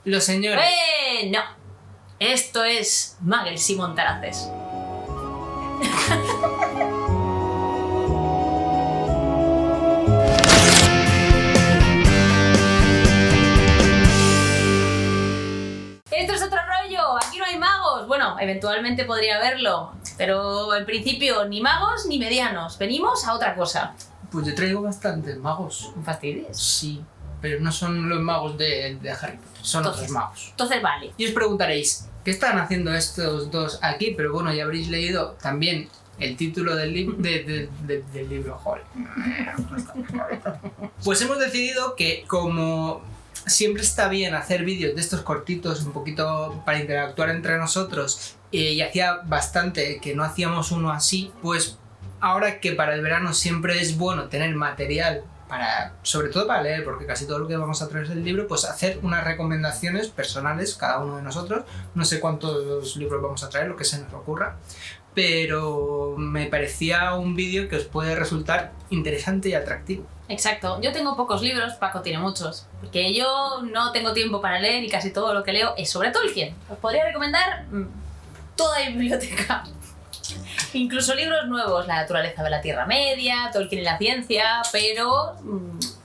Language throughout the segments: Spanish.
los señores. No. Esto es Muggles y Montaraces. Esto es otro rollo, aquí no hay magos. Bueno, eventualmente podría haberlo, pero en principio ni magos ni medianos. Venimos a otra cosa. Pues yo traigo bastantes magos. ¿Me fastidies? Sí, pero no son los magos de Harry Potter, son otros magos. Entonces vale. Y os preguntaréis, ¿qué están haciendo estos dos aquí? Pero bueno, ya habréis leído también el título del libro, joder. Pues hemos decidido que como siempre está bien hacer vídeos de estos cortitos, un poquito para interactuar entre nosotros, y hacía bastante que no hacíamos uno así, pues ahora que para el verano siempre es bueno tener material sobre todo para leer, porque casi todo lo que vamos a traer del libro, pues hacer unas recomendaciones personales, cada uno de nosotros. No sé cuántos libros vamos a traer, lo que se nos ocurra, pero me parecía un vídeo que os puede resultar interesante y atractivo. Exacto, yo tengo pocos libros, Paco tiene muchos, porque yo no tengo tiempo para leer y casi todo lo que leo es sobre Tolkien. Os podría recomendar toda mi biblioteca. Incluso libros nuevos, La naturaleza de la Tierra Media, Tolkien y la ciencia, pero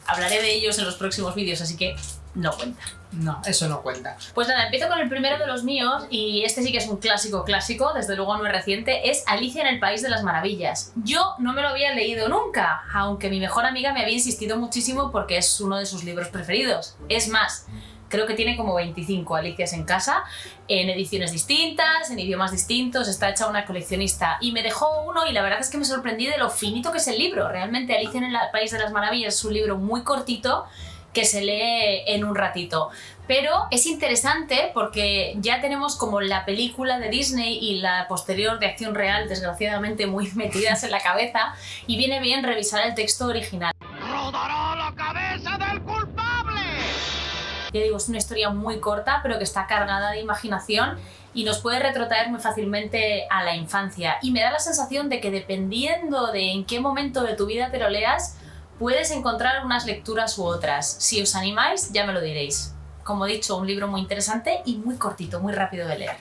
hablaré de ellos en los próximos vídeos, así que no cuenta. No, eso no cuenta. Pues nada, empiezo con el primero de los míos, y este sí que es un clásico, desde luego no es reciente, es Alicia en el País de las Maravillas. Yo no me lo había leído nunca, aunque mi mejor amiga me había insistido muchísimo porque es uno de sus libros preferidos. Es más, creo que tiene como 25 Alicias en casa, en ediciones distintas, en idiomas distintos, está hecha una coleccionista. Y me dejó uno y la verdad es que me sorprendí de lo finito que es el libro. Realmente Alicia en el País de las Maravillas es un libro muy cortito que se lee en un ratito. Pero es interesante porque ya tenemos como la película de Disney y la posterior de acción real, desgraciadamente muy metidas en la cabeza, y viene bien revisar el texto original. ¡Rodará la cabeza del culpable! Ya digo, es una historia muy corta, pero que está cargada de imaginación y nos puede retrotraer muy fácilmente a la infancia. Y me da la sensación de que dependiendo de en qué momento de tu vida te lo leas, puedes encontrar unas lecturas u otras. Si os animáis, ya me lo diréis. Como he dicho, un libro muy interesante y muy cortito, muy rápido de leer.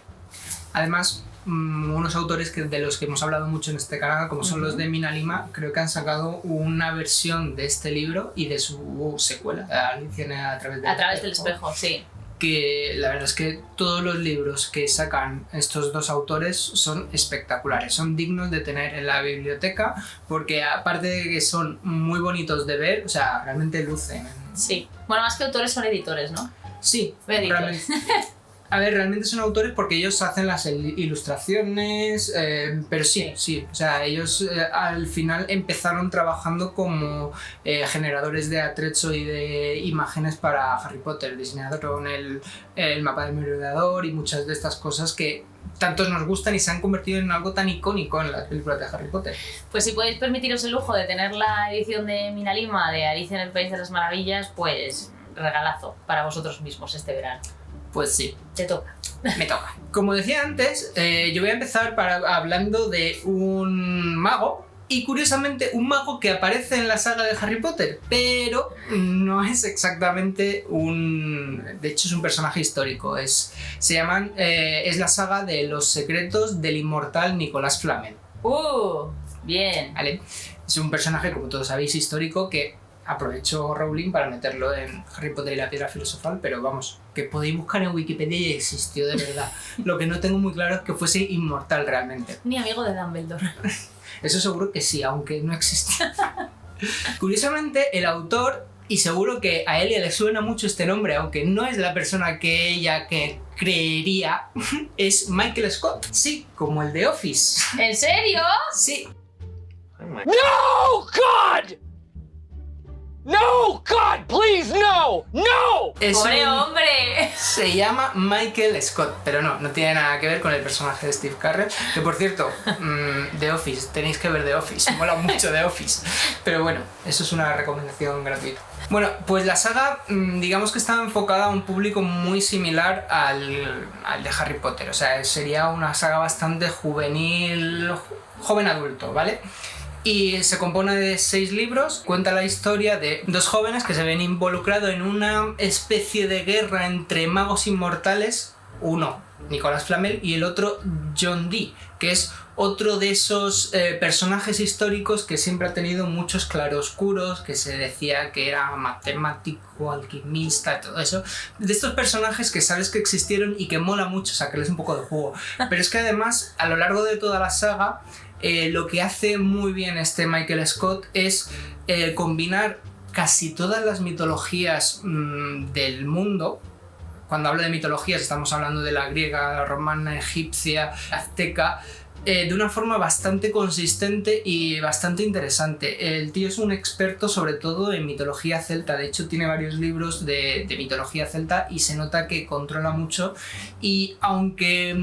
Además, unos autores de los que hemos hablado mucho en este canal, como son los de Mina Lima, creo que han sacado una versión de este libro y de su secuela, Alicia a través del espejo, sí. Que la verdad es que todos los libros que sacan estos dos autores son espectaculares, son dignos de tener en la biblioteca, porque aparte de que son muy bonitos de ver, o sea, realmente lucen. Sí, bueno, más que autores son editores, ¿no? Sí, realmente. A ver, realmente son autores porque ellos hacen las ilustraciones, pero sí, o sea, ellos al final empezaron trabajando como generadores de atrecho y de imágenes para Harry Potter, diseñaron el mapa del merodeador y muchas de estas cosas que tantos nos gustan y se han convertido en algo tan icónico en las películas de Harry Potter. Pues si podéis permitiros el lujo de tener la edición de Mina Lima de Alicia en el País de las Maravillas, pues regalazo para vosotros mismos este verano. Pues sí. Te toca. Me toca. Como decía antes, yo voy a empezar hablando de un mago, y curiosamente un mago que aparece en la saga de Harry Potter, pero no es exactamente de hecho es un personaje histórico, es la saga de los secretos del inmortal Nicolás Flamel. Bien. ¿Vale? Es un personaje, como todos sabéis, histórico que aprovechó Rowling para meterlo en Harry Potter y la Piedra Filosofal, pero vamos, que podéis buscar en Wikipedia y existió de verdad. Lo que no tengo muy claro es que fuese inmortal realmente. Ni amigo de Dumbledore. Eso seguro que sí, aunque no existe. Curiosamente, el autor, y seguro que a Elia le suena mucho este nombre, aunque no es la persona que ella creería, es Michael Scott. Sí, como el de Office. ¿En serio? Sí. ¡No, God! ¡No, God, please, no! ¡No! ¡Pobre hombre! Se llama Michael Scott, pero no tiene nada que ver con el personaje de Steve Carell, que por cierto, The Office, tenéis que ver The Office, mola mucho The Office, pero bueno, eso es una recomendación gratuita. Bueno, pues la saga, digamos que está enfocada a un público muy similar al de Harry Potter, o sea, sería una saga bastante juvenil, joven adulto, ¿vale? Y se compone de 6 libros, cuenta la historia de 2 jóvenes que se ven involucrados en una especie de guerra entre magos inmortales, uno Nicolas Flamel y el otro John Dee, que es otro de esos personajes históricos que siempre ha tenido muchos claroscuros, que se decía que era matemático, alquimista, todo eso. De estos personajes que sabes que existieron y que mola mucho sacarles un poco de juego. Pero es que además, a lo largo de toda la saga, lo que hace muy bien este Michael Scott es combinar casi todas las mitologías del mundo. Cuando hablo de mitologías estamos hablando de la griega, la romana, egipcia, azteca, de una forma bastante consistente y bastante interesante. El tío es un experto sobre todo en mitología celta, de hecho tiene varios libros de mitología celta y se nota que controla mucho, y aunque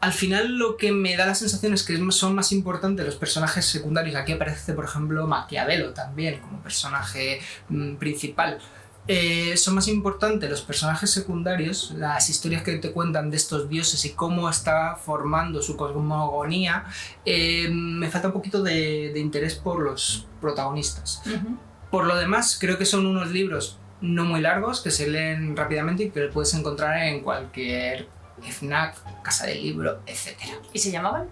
al final lo que me da la sensación es que son más importantes los personajes secundarios. Aquí aparece por ejemplo Maquiavelo también como personaje principal. Son más importantes los personajes secundarios, las historias que te cuentan de estos dioses y cómo está formando su cosmogonía. Me falta un poquito de interés por los protagonistas. Por lo demás, creo que son unos libros no muy largos, que se leen rápidamente y que puedes encontrar en cualquier FNAC, casa del libro, etc. ¿Y se llamaban?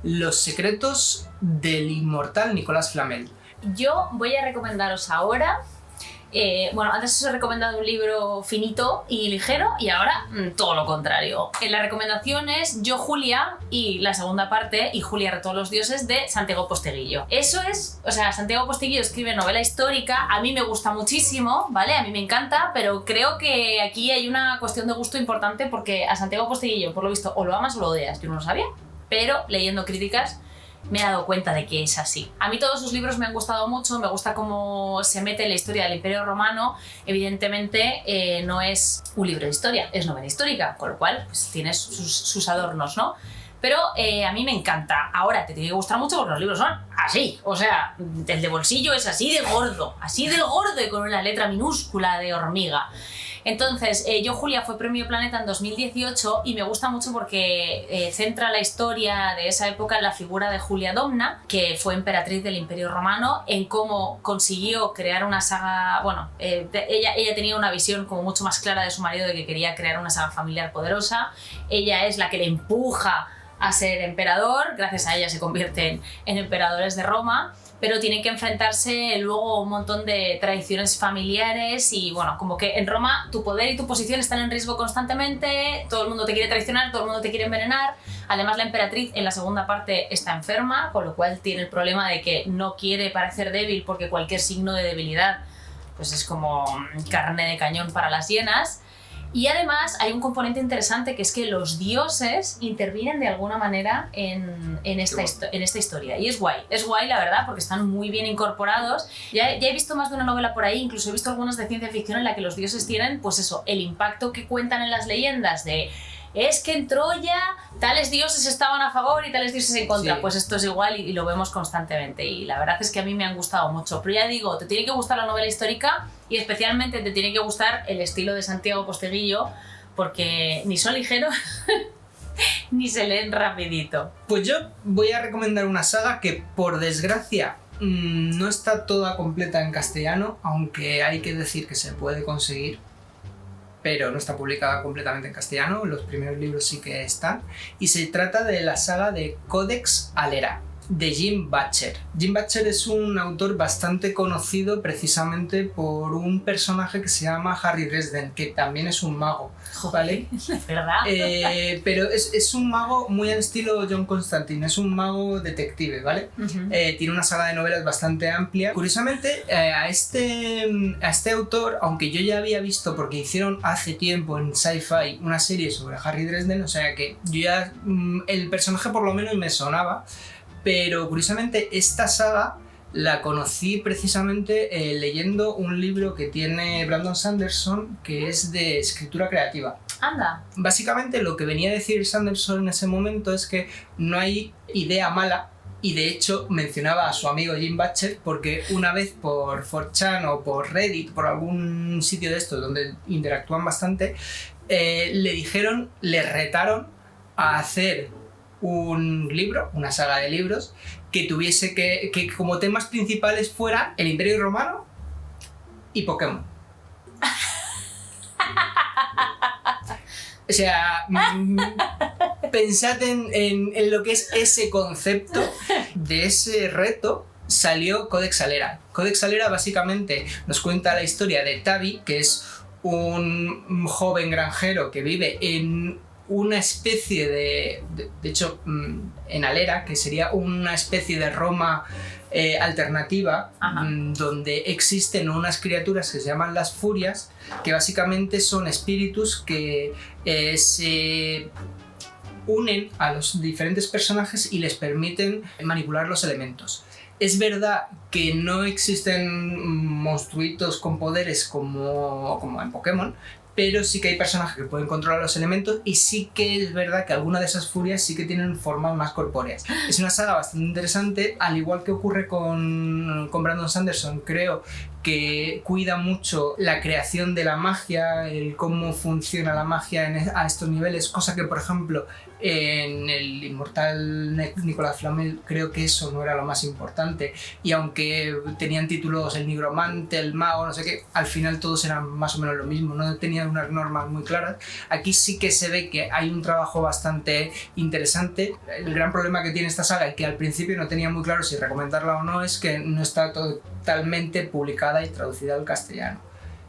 Los secretos del inmortal Nicolas Flamel. Yo voy a recomendaros ahora... bueno, antes os he recomendado un libro finito y ligero y ahora todo lo contrario. La recomendación es Yo, Julia y la segunda parte, y Julia retó a los dioses, de Santiago Posteguillo. Eso es, o sea, Santiago Posteguillo escribe novela histórica, a mí me gusta muchísimo, ¿vale? A mí me encanta, pero creo que aquí hay una cuestión de gusto importante porque a Santiago Posteguillo, por lo visto, o lo amas o lo odias, yo no lo sabía, pero leyendo críticas me he dado cuenta de que es así. A mí todos sus libros me han gustado mucho, me gusta cómo se mete en la historia del Imperio Romano. Evidentemente no es un libro de historia, es novela histórica, con lo cual pues, tiene sus adornos, ¿no? Pero a mí me encanta. Ahora, te tiene que gustar mucho porque los libros son así. O sea, el de bolsillo es así de gordo y con una letra minúscula de hormiga. Entonces, Yo, Julia fue Premio Planeta en 2018 y me gusta mucho porque centra la historia de esa época en la figura de Julia Domna, que fue emperatriz del Imperio Romano, en cómo consiguió crear una saga... Bueno, ella tenía una visión como mucho más clara de su marido de que quería crear una saga familiar poderosa. Ella es la que le empuja a ser emperador, gracias a ella se convierten en emperadores de Roma, pero tienen que enfrentarse luego a un montón de tradiciones familiares y bueno, como que en Roma tu poder y tu posición están en riesgo constantemente, todo el mundo te quiere traicionar, todo el mundo te quiere envenenar. Además la emperatriz en la segunda parte está enferma, con lo cual tiene el problema de que no quiere parecer débil porque cualquier signo de debilidad pues es como carne de cañón para las hienas. Y además hay un componente interesante que es que los dioses intervienen de alguna manera en esta historia. Y es guay la verdad, porque están muy bien incorporados. Ya he visto más de una novela por ahí, incluso he visto algunas de ciencia ficción en la que los dioses tienen, pues eso, el impacto que cuentan en las leyendas de es que en Troya tales dioses estaban a favor y tales dioses en contra. Sí. Pues esto es igual y lo vemos constantemente. Y la verdad es que a mí me han gustado mucho. Pero ya digo, te tiene que gustar la novela histórica y especialmente te tiene que gustar el estilo de Santiago Posteguillo, porque ni son ligeros ni se leen rapidito. Pues yo voy a recomendar una saga que por desgracia no está toda completa en castellano, aunque hay que decir que se puede conseguir, pero no está publicada completamente en castellano. Los primeros libros sí que están, y se trata de la saga de Codex Alera, de Jim Butcher. Jim Butcher es un autor bastante conocido precisamente por un personaje que se llama Harry Dresden, que también es un mago, ¿vale? ¿Verdad? Pero es un mago muy al estilo John Constantine, es un mago detective, ¿vale? Uh-huh. Tiene una saga de novelas bastante amplia. Curiosamente, a este autor, aunque yo ya había visto, porque hicieron hace tiempo en Sci-Fi una serie sobre Harry Dresden, o sea que yo ya el personaje por lo menos me sonaba. Pero curiosamente esta saga la conocí precisamente leyendo un libro que tiene Brandon Sanderson, que es de escritura creativa. Anda. Básicamente lo que venía a decir Sanderson en ese momento es que no hay idea mala, y de hecho mencionaba a su amigo Jim Butcher porque una vez por 4chan o por Reddit, por algún sitio de estos donde interactúan bastante, le retaron a hacer un libro, una saga de libros, que tuviese que como temas principales fueran el Imperio Romano y Pokémon. O sea, pensad en lo que es ese concepto. De ese reto salió Codex Alera. Codex Alera básicamente nos cuenta la historia de Tavi, que es un joven granjero que vive en una especie de hecho, en Alera, que sería una especie de Roma alternativa, donde existen unas criaturas que se llaman las Furias, que básicamente son espíritus que se unen a los diferentes personajes y les permiten manipular los elementos. Es verdad que no existen monstruitos con poderes como en Pokémon, pero sí que hay personajes que pueden controlar los elementos y sí que es verdad que algunas de esas furias sí que tienen formas más corpóreas. Es una saga bastante interesante, al igual que ocurre con Brandon Sanderson. Creo que cuida mucho la creación de la magia, el cómo funciona la magia a estos niveles, cosa que, por ejemplo, en el inmortal Nicolas Flamel creo que eso no era lo más importante, y aunque tenían títulos el nigromante, el mago, no sé qué, al final todos eran más o menos lo mismo, no tenían unas normas muy claras. Aquí sí que se ve que hay un trabajo bastante interesante. El gran problema que tiene esta saga, y que al principio no tenía muy claro si recomendarla o no, es que no está totalmente publicada y traducida al castellano.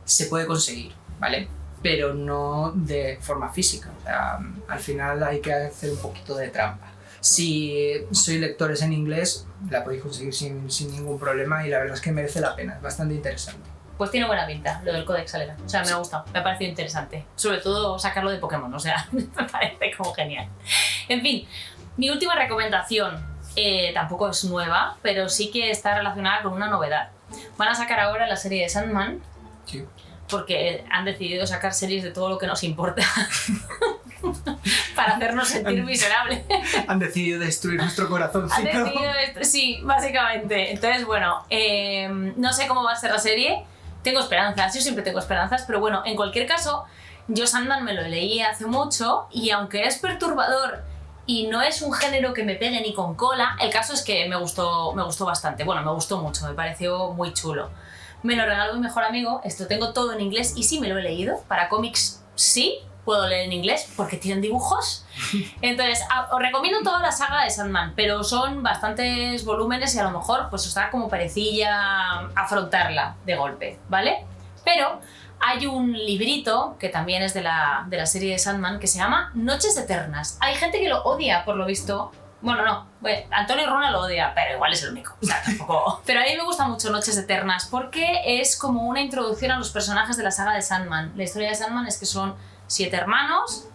Se puede conseguir, ¿vale? Pero no de forma física. O sea, al final hay que hacer un poquito de trampa. Si sois lectores en inglés, la podéis conseguir sin ningún problema, y la verdad es que merece la pena, es bastante interesante. Pues tiene buena pinta lo del Codex Alera. O sea, me ha gustado, me ha parecido interesante. Sobre todo sacarlo de Pokémon, o sea, me parece como genial. En fin, mi última recomendación tampoco es nueva, pero sí que está relacionada con una novedad. Van a sacar ahora la serie de Sandman. Sí. Porque han decidido sacar series de todo lo que nos importa para hacernos sentir miserables. Han decidido destruir nuestro corazoncito. Sí, básicamente. Entonces, bueno, no sé cómo va a ser la serie. Tengo esperanzas, yo siempre tengo esperanzas, pero bueno, en cualquier caso, yo Sandman me lo leí hace mucho, y aunque es perturbador y no es un género que me pegue ni con cola, el caso es que me gustó bastante. Bueno, me gustó mucho, me pareció muy chulo. Me lo regaló mi mejor amigo, esto tengo todo en inglés y sí me lo he leído. Para cómics sí, puedo leer en inglés porque tienen dibujos. Entonces, os recomiendo toda la saga de Sandman, pero son bastantes volúmenes y a lo mejor pues os da como perecilla afrontarla de golpe, ¿vale? Pero hay un librito que también es de la serie de Sandman que se llama Noches Eternas. Hay gente que lo odia, por lo visto. Bueno, no, Antonio Runa lo odia, pero igual es el único, o sea, tampoco. Pero a mí me gusta mucho Noches Eternas porque es como una introducción a los personajes de la saga de Sandman. La historia de Sandman es que son 7 hermanos,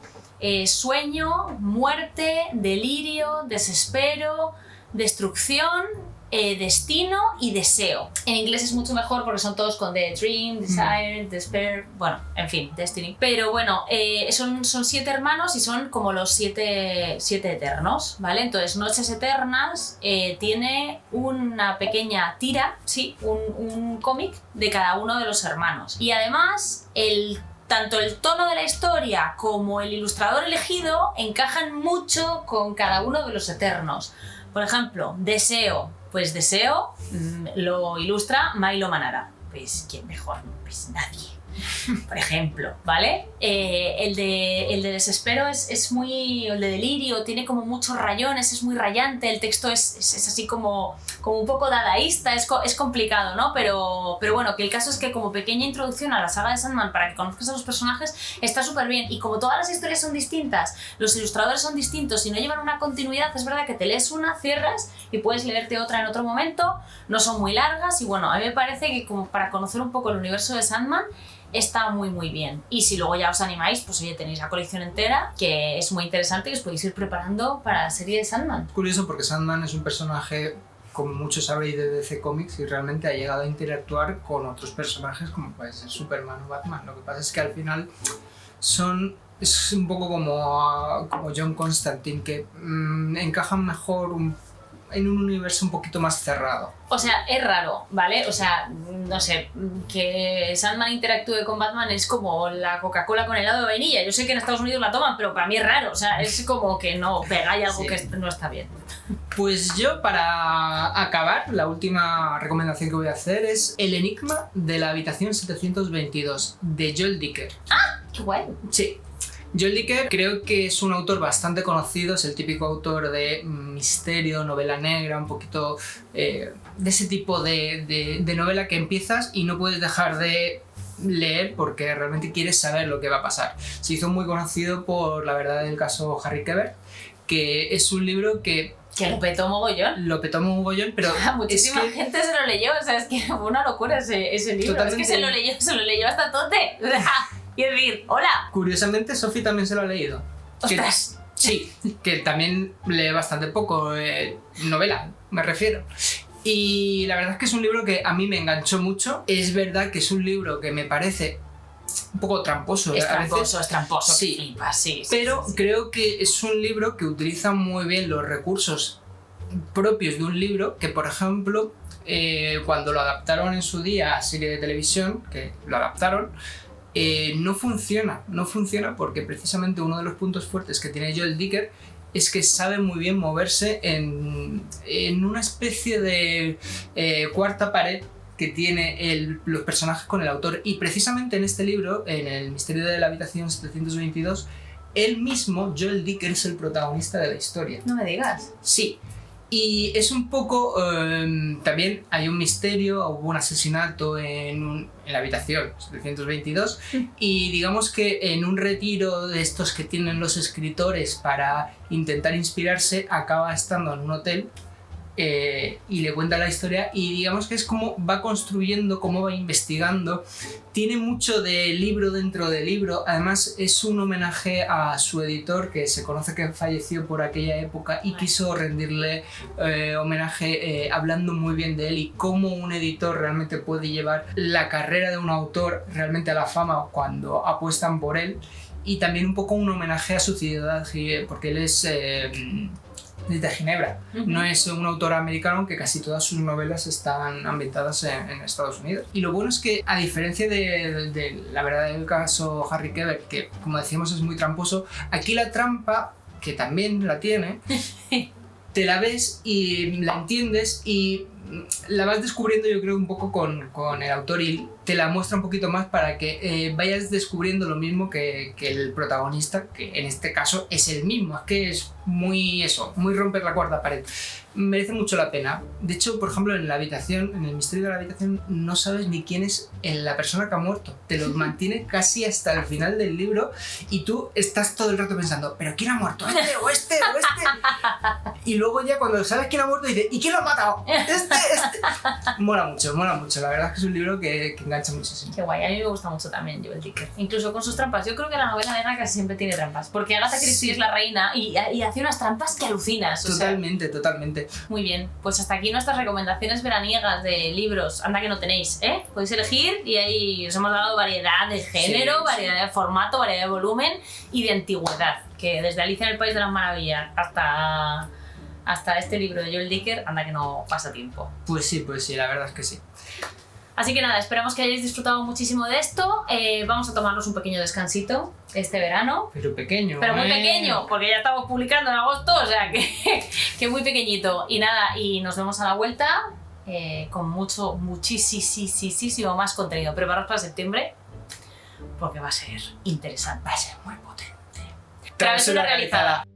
sueño, muerte, delirio, desespero, destrucción, destino y deseo. En inglés es mucho mejor porque son todos con The Dream, Desire, Despair, bueno, en fin, Destiny. Pero bueno, son 7 hermanos y son como los 7 eternos, ¿vale? Entonces, Noches Eternas tiene una pequeña tira, sí, un cómic de cada uno de los hermanos. Y además, tanto el tono de la historia como el ilustrador elegido encajan mucho con cada uno de los eternos. Por ejemplo, Deseo. Pues Deseo lo ilustra Milo Manara. Pues, ¿quién mejor? Pues nadie. Por ejemplo, ¿vale? El de Desespero es muy... El de Delirio tiene como muchos rayones, es muy rayante, el texto es así como un poco dadaísta, es complicado, ¿no? Pero bueno, que el caso es que como pequeña introducción a la saga de Sandman para que conozcas a los personajes está súper bien. Y como todas las historias son distintas, los ilustradores son distintos y no llevan una continuidad, es verdad que te lees una, cierras y puedes leerte otra en otro momento, no son muy largas y bueno, a mí me parece que como para conocer un poco el universo de Sandman está muy muy bien. Y si luego ya os animáis, pues oye, tenéis la colección entera, que es muy interesante y os podéis ir preparando para la serie de Sandman. Curioso porque Sandman es un personaje, como muchos sabréis, de DC Comics, y realmente ha llegado a interactuar con otros personajes como puede ser Superman o Batman. Lo que pasa es que al final es un poco como John Constantine, que encajan mejor en un universo un poquito más cerrado. O sea, es raro, ¿vale? O sea, no sé, que Sandman interactúe con Batman es como la Coca-Cola con helado de vainilla. Yo sé que en Estados Unidos la toman, pero para mí es raro. O sea, es como que no, pegáis algo que no está bien. Pues yo, para acabar, la última recomendación que voy a hacer es El enigma de la habitación 722, de Joel Dicker. ¡Ah! ¡Qué guay! Sí. Joel Dicker creo que es un autor bastante conocido, es el típico autor de misterio, novela negra, un poquito de ese tipo de novela que empiezas y no puedes dejar de leer porque realmente quieres saber lo que va a pasar. Se hizo muy conocido por La verdad del caso Harry Quebert, que es un libro que lo petó mogollón. Lo petó mogollón, pero muchísima gente se lo leyó, o sea, es que fue una locura ese libro. Totalmente. Es que se lo leyó hasta Tote. Y decir, hola. Curiosamente, Sofi también se lo ha leído. ¡Ostras! Sí, que también lee bastante poco novela, me refiero. Y la verdad es que es un libro que a mí me enganchó mucho. Es verdad que es un libro que me parece un poco tramposo. Es tramposo. Sí, flipas, sí. Pero creo que es un libro que utiliza muy bien los recursos propios de un libro, que por ejemplo, cuando lo adaptaron en su día a serie de televisión, que lo adaptaron, no funciona porque precisamente uno de los puntos fuertes que tiene Joel Dicker es que sabe muy bien moverse en una especie de cuarta pared que tiene los personajes con el autor. Y precisamente en este libro, en El misterio de la habitación 722, él mismo, Joel Dicker, es el protagonista de la historia. No me digas. Sí. Y es un poco... también hay un misterio, hubo un asesinato en la habitación 722 y digamos que en un retiro de estos que tienen los escritores para intentar inspirarse, acaba estando en un hotel y le cuenta la historia y digamos que es como va construyendo, cómo va investigando. Tiene mucho de libro dentro del libro, además es un homenaje a su editor, que se conoce que falleció por aquella época y quiso rendirle homenaje hablando muy bien de él y cómo un editor realmente puede llevar la carrera de un autor realmente a la fama cuando apuestan por él. Y también un poco un homenaje a su ciudad, porque él es de Ginebra. No es un autor americano, que casi todas sus novelas están ambientadas en Estados Unidos. Y lo bueno es que, a diferencia de La verdad del caso Harry Quebert, que como decíamos es muy tramposo, aquí la trampa, que también la tiene, te la ves y la entiendes y la vas descubriendo, yo creo, un poco con el autor, y te la muestra un poquito más para que vayas descubriendo lo mismo que el protagonista, que en este caso es el mismo. Es que es muy romper la cuarta pared. Merece mucho la pena. De hecho, por ejemplo, en El misterio de la habitación, no sabes ni quién es la persona que ha muerto. Te lo mantiene casi hasta el final del libro y tú estás todo el rato pensando, ¿pero quién ha muerto? ¿Este o este o este? Y luego ya cuando sabes quién ha muerto dices, ¿y quién lo ha matado? Este. Mola mucho. La verdad es que es un libro que engancha muchísimo. Qué guay, a mí me gusta mucho también Joel Dicker. Incluso con sus trampas. Yo creo que la novela negra casi siempre tiene trampas. Porque Agatha Christie es la reina y hace unas trampas que alucinas. Totalmente. Muy bien, pues hasta aquí nuestras recomendaciones veraniegas de libros. Anda que no tenéis, ¿eh? Podéis elegir y ahí os hemos dado variedad de género, variedad de formato, variedad de volumen y de antigüedad. Que desde Alicia en el País de las Maravillas hasta este libro de Joel Dicker, anda que no pasa tiempo. Pues sí, la verdad es que sí. Así que nada, esperamos que hayáis disfrutado muchísimo de esto. Vamos a tomarnos un pequeño descansito este verano. Pero pequeño. Pero muy pequeño, porque ya estamos publicando en agosto, o sea que muy pequeñito. Y nada, y nos vemos a la vuelta con muchísimo más contenido. Preparaos para septiembre, porque va a ser interesante. Va a ser muy potente. Travesura realizada.